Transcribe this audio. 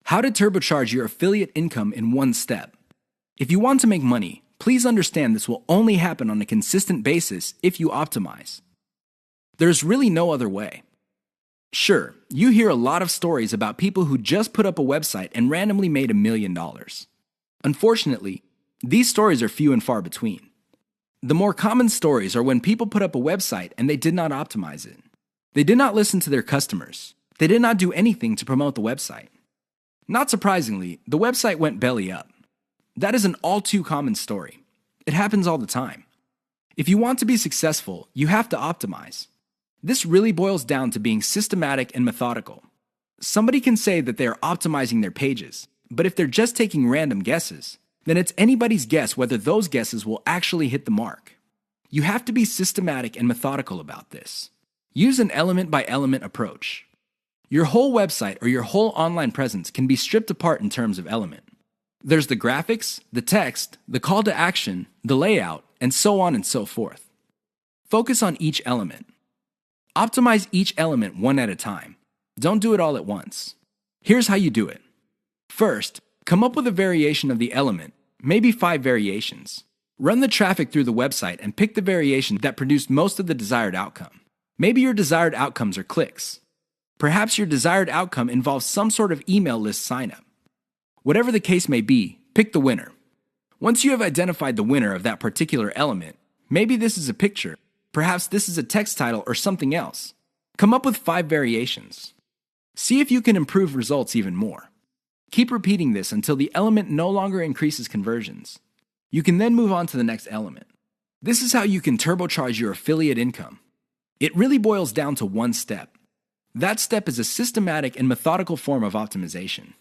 How to turbocharge your affiliate income in one step. If you want to make money, please understand this will only happen on a consistent basis if you optimize. There's really no other way. Sure, you hear a lot of stories about people who just put up a website and randomly made $1 million. Unfortunately, these stories are few and far between. The more common stories are when people put up a website and they did not optimize it. They did not listen to their customers. They did not do anything to promote the website. Not surprisingly, the website went belly up. That is an all too common story. It happens all the time. If you want to be successful, you have to optimize. This really boils down to being systematic and methodical. Somebody can say that they are optimizing their pages, but if they're just taking random guesses, then it's anybody's guess whether those guesses will actually hit the mark. You have to be systematic and methodical about this. Use an element-by-element approach. Your whole website or your whole online presence can be stripped apart in terms of element. There's the graphics, the text, the call to action, the layout, and so on and so forth. Focus on each element. Optimize each element one at a time. Don't do it all at once. Here's how you do it. First, come up with a variation of the element, maybe 5 variations. Run the traffic through the website and pick the variation that produced most of the desired outcome. Maybe your desired outcomes are clicks. Perhaps your desired outcome involves some sort of email list sign-up. Whatever the case may be, pick the winner. Once you have identified the winner of that particular element, maybe this is a picture, perhaps this is a text title or something else. Come up with 5 variations. See if you can improve results even more. Keep repeating this until the element no longer increases conversions. You can then move on to the next element. This is how you can turbocharge your affiliate income. It really boils down to one step. That step is a systematic and methodical form of optimization.